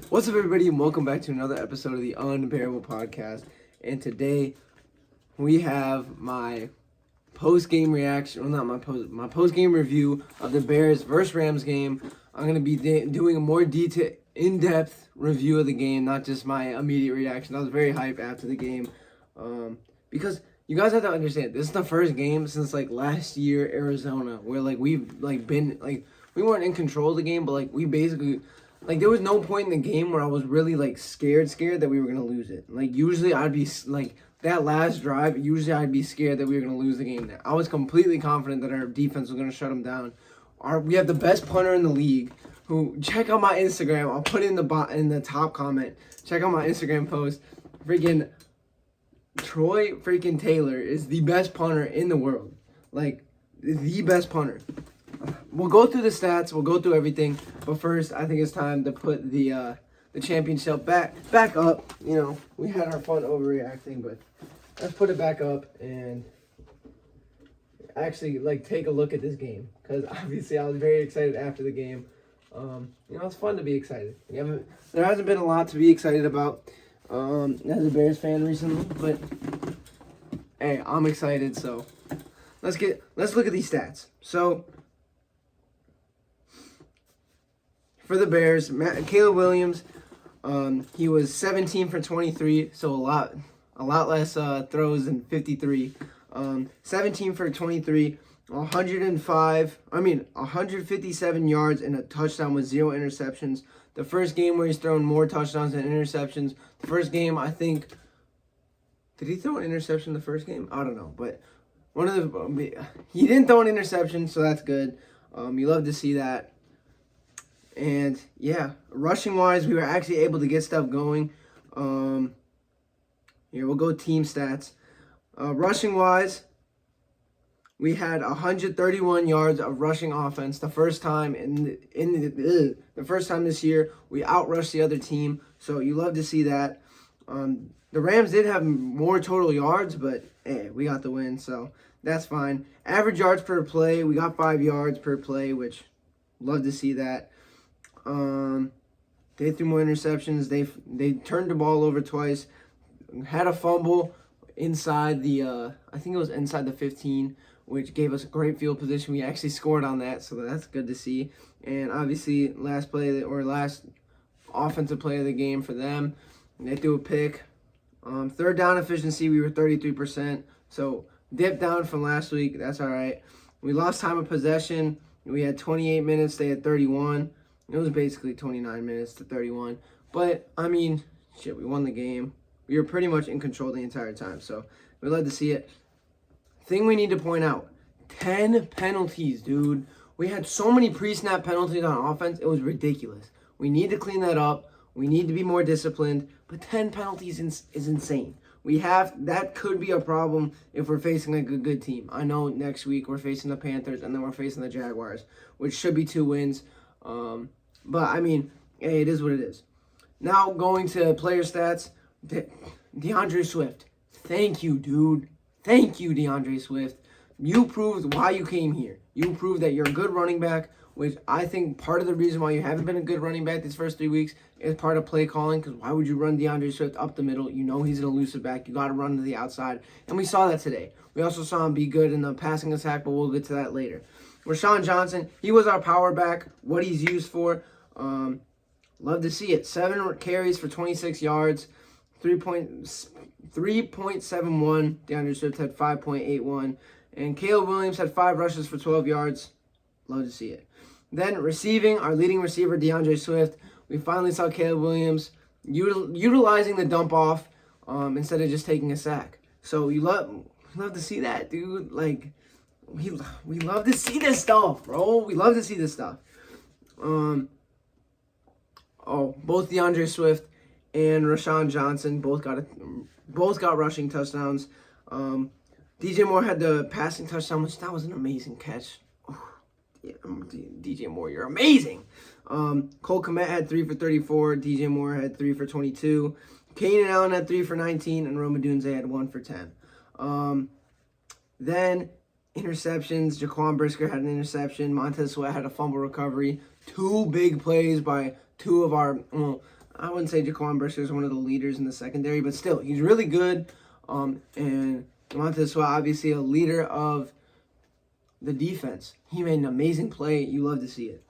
What's up, everybody, and welcome back to another episode of the Unbearable Podcast. And today we have my post-game reaction, well, not my post-game review of the Bears versus Rams game. I'm going to be doing a more detailed, in-depth review of the game, not just my immediate reaction. I was very hyped after the game because you guys have to understand, this is the first game since last year Arizona where we've been we weren't in control of the game, but we basically there was no point in the game where I was really scared that we were gonna lose it. Usually I'd be that last drive, usually I'd be scared that we were gonna lose the game there. I was completely confident that our defense was gonna shut them down. We have the best punter in the league. Who, check out my Instagram. I'll put it in the top comment. Check out my Instagram post. Freaking Troy freaking Taylor is the best punter in the world. The best punter. We'll go through the stats. We'll go through everything. But first, I think it's time to put the championship back up. You know, we had our fun overreacting, but let's put it back up and actually take a look at this game, because obviously I was very excited after the game. It's fun to be excited. There hasn't been a lot to be excited about as a Bears fan recently, but hey, I'm excited. So let's look at these stats. So for the Bears, Caleb Williams, he was 17 for 23, so a lot less throws than 53. 17 for 23, 157 yards and a touchdown with 0 interceptions. The first game where he's thrown more touchdowns than interceptions. The first game, I think, did he throw an interception the first game? I don't know, but he didn't throw an interception, so that's good. You love to see that. And yeah, rushing wise, we were actually able to get stuff going. Here, we'll go team stats. Rushing wise, we had 131 yards of rushing offense. The first time the first time this year, we outrushed the other team. So you love to see that. The Rams did have more total yards, but hey, we got the win, so that's fine. Average yards per play, we got 5 yards per play, which love to see that. They threw more interceptions. They turned the ball over twice. Had a fumble inside the I think it was inside the 15, which gave us a great field position. We actually scored on that, so that's good to see. And obviously, last offensive play of the game for them, they threw a pick. Third down efficiency, we were 33%, so dipped down from last week. That's all right. We lost time of possession. We had 28 minutes. They had 31. It was basically 29 minutes to 31. But, I mean, shit, we won the game. We were pretty much in control the entire time, so we're glad to see it. Thing we need to point out, 10 penalties, dude. We had so many pre-snap penalties on offense, it was ridiculous. We need to clean that up. We need to be more disciplined, but 10 penalties is insane. That could be a problem if we're facing a good team. I know next week we're facing the Panthers and then we're facing the Jaguars, which should be 2 wins. But, I mean, hey, it is what it is. Now, going to player stats, DeAndre Swift. Thank you, dude. Thank you, DeAndre Swift. You proved why you came here. You proved that you're a good running back, which I think part of the reason why you haven't been a good running back these first 3 weeks is part of play calling, because why would you run DeAndre Swift up the middle? You know he's an elusive back. You got to run to the outside, and we saw that today. We also saw him be good in the passing attack, but we'll get to that later. Rashawn Johnson, he was our power back, what he's used for. Love to see it. 7 carries for 26 yards, 3.71. DeAndre Swift had 5.81. And Caleb Williams had 5 rushes for 12 yards. Love to see it. Then receiving, our leading receiver, DeAndre Swift. We finally saw Caleb Williams utilizing the dump off instead of just taking a sack. So you love to see that, dude. We love to see this stuff, bro. We love to see this stuff. Both DeAndre Swift and Rashawn Johnson both got rushing touchdowns. DJ Moore had the passing touchdown, which that was an amazing catch. Yeah, DJ Moore, you're amazing. Cole Kmet had 3 for 34. DJ Moore had 3 for 22. Keenan Allen had 3 for 19, and Rome Odunze had 1 for 10. Then interceptions. Jaquan Brisker had an interception. Montez Sweat had a fumble recovery. 2 big plays by 2 of our, I wouldn't say Jaquan Brisker is one of the leaders in the secondary, but still, he's really good. And Montez Sweat, obviously a leader of the defense. He made an amazing play. You love to see it.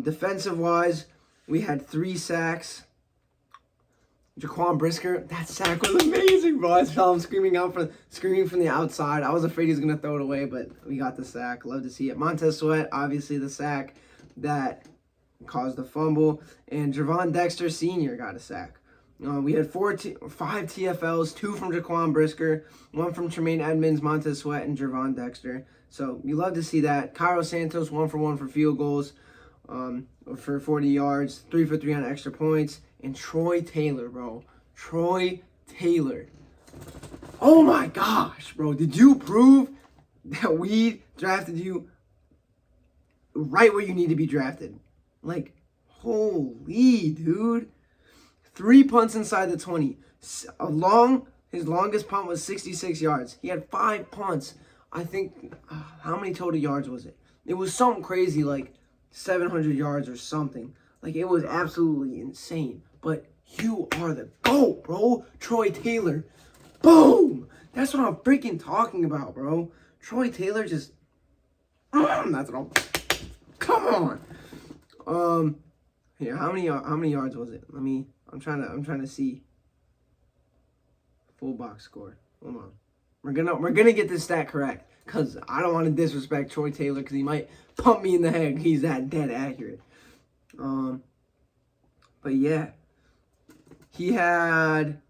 Defensive-wise, we had 3 sacks. Jaquan Brisker, that sack was amazing, bro. I saw him screaming from the outside. I was afraid he was going to throw it away, but we got the sack. Love to see it. Montez Sweat, obviously the sack that caused the fumble. And Javon Dexter Sr. got a sack. We had 5 TFLs, 2 from Jaquan Brisker, 1 from Tremaine Edmonds, Montez Sweat, and Javon Dexter. So you love to see that. Cairo Santos, 1 for 1 for field goals, for 40 yards, 3 for 3 on extra points. And Troy Taylor, bro. Troy Taylor. Oh my gosh, bro. Did you prove that we drafted you right where you need to be drafted? Like, holy, dude. 3 punts inside the 20. His longest punt was 66 yards. He had 5 punts. I think, how many total yards was it? It was something crazy, like 700 yards or something. Like, it was absolutely insane. But you are the GOAT, bro. Troy Taylor. Boom! That's what I'm freaking talking about, bro. Troy Taylor just... that's what I'm... Come on. Here, how many yards was it? I'm trying to see. Full box score. Hold on. We're gonna get this stat correct, because I don't want to disrespect Troy Taylor, because he might pump me in the head. He's that dead accurate. But yeah, he had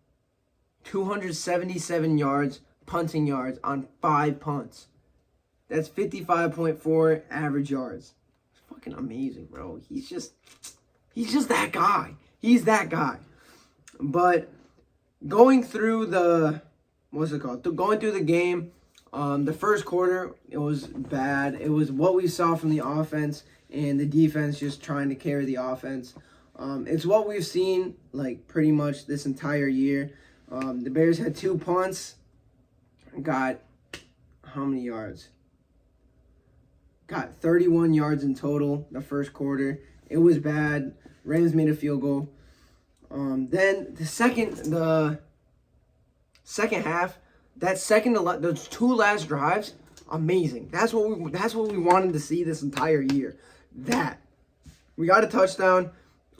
277 yards, punting yards on 5 punts. That's 55.4 average yards. It's fucking amazing, bro. He's just that guy. He's that guy. But going through the going through the game, the first quarter, it was bad. It was what we saw from the offense and the defense just trying to carry the offense. It's what we've seen, like, pretty much this entire year. The Bears had 2 punts. Got how many yards? Got 31 yards in total the first quarter. It was bad. Rams made a field goal. Then the second half, those 2 last drives, amazing. That's what we wanted to see this entire year. That we got a touchdown.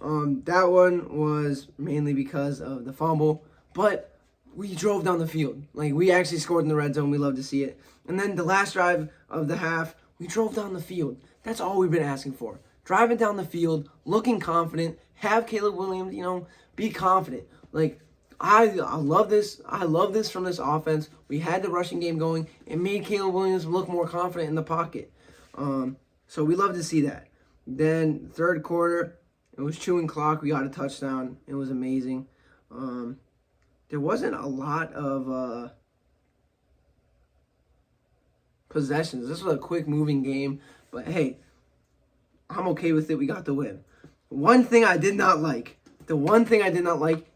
That one was mainly because of the fumble, but we drove down the field. Like, we actually scored in the red zone. We love to see it. And then the last drive of the half, we drove down the field. That's all we've been asking for. Driving down the field, looking confident, have Caleb Williams, be confident. Like, I love this. I love this from this offense. We had the rushing game going. It made Caleb Williams look more confident in the pocket. So we love to see that. Then third quarter, it was chewing clock. We got a touchdown. It was amazing. There wasn't a lot of possessions. This was a quick moving game. But hey, I'm okay with it. We got the win. The one thing I did not like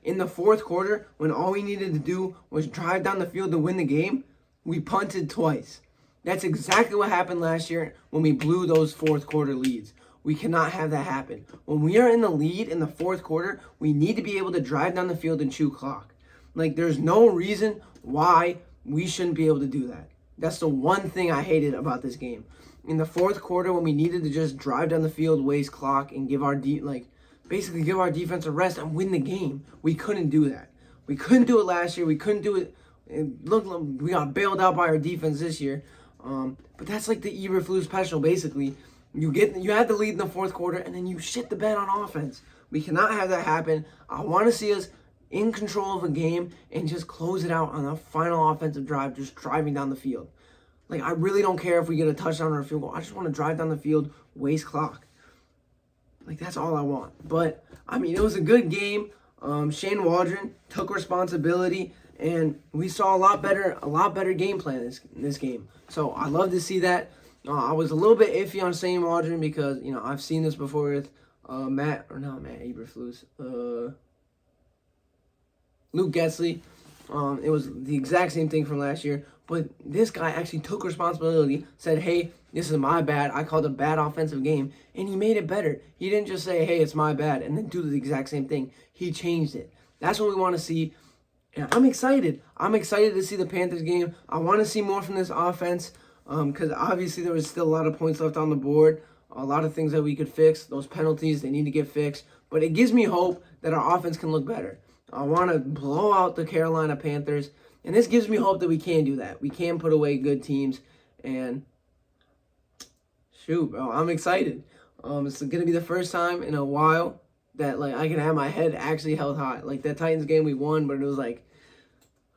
in the fourth quarter, when all we needed to do was drive down the field to win the game, we punted twice. That's exactly what happened last year when we blew those fourth quarter leads. We cannot have that happen. When we are in the lead in the fourth quarter, we need to be able to drive down the field and chew clock. Like, there's no reason why we shouldn't be able to do that. That's the one thing I hated about this game. In the fourth quarter, when we needed to just drive down the field, waste clock, and give our basically give our defense a rest and win the game, we couldn't do that. We couldn't do it last year. We couldn't do it. Look, we got bailed out by our defense this year. But that's like the Eberflus special, basically. You had the lead in the fourth quarter, and then you shit the bed on offense. We cannot have that happen. I want to see us in control of a game and just close it out on a final offensive drive, just driving down the field. Like, I really don't care if we get a touchdown or a field goal. I just want to drive down the field, waste clock. Like, that's all I want. But, I mean, it was a good game. Shane Waldron took responsibility, and we saw a lot better game plan in this game. So I love to see that. I was a little bit iffy on Shane Waldron because, I've seen this before with Matt Eberflus. Luke Getsy. It was the exact same thing from last year. But this guy actually took responsibility, said, hey, this is my bad. I called a bad offensive game, and he made it better. He didn't just say, hey, it's my bad, and then do the exact same thing. He changed it. That's what we want to see. And I'm excited. I'm excited to see the Panthers game. I want to see more from this offense because obviously there was still a lot of points left on the board, a lot of things that we could fix. Those penalties, they need to get fixed. But it gives me hope that our offense can look better. I want to blow out the Carolina Panthers. And this gives me hope that we can do that. We can put away good teams. And shoot, bro, I'm excited. It's going to be the first time in a while that like I can have my head actually held high. Like that Titans game we won, but it was like,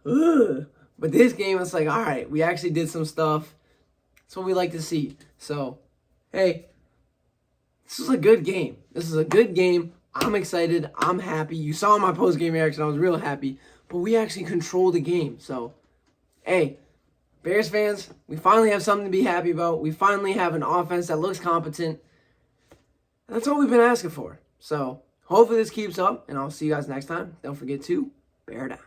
ugh. But this game, it's like, all right, we actually did some stuff. That's what we like to see. So, hey, this is a good game. This is a good game. I'm excited. I'm happy. You saw my post-game reaction. I was real happy. But we actually control the game. So, hey, Bears fans, we finally have something to be happy about. We finally have an offense that looks competent. That's all we've been asking for. So, hopefully this keeps up, and I'll see you guys next time. Don't forget to bear down.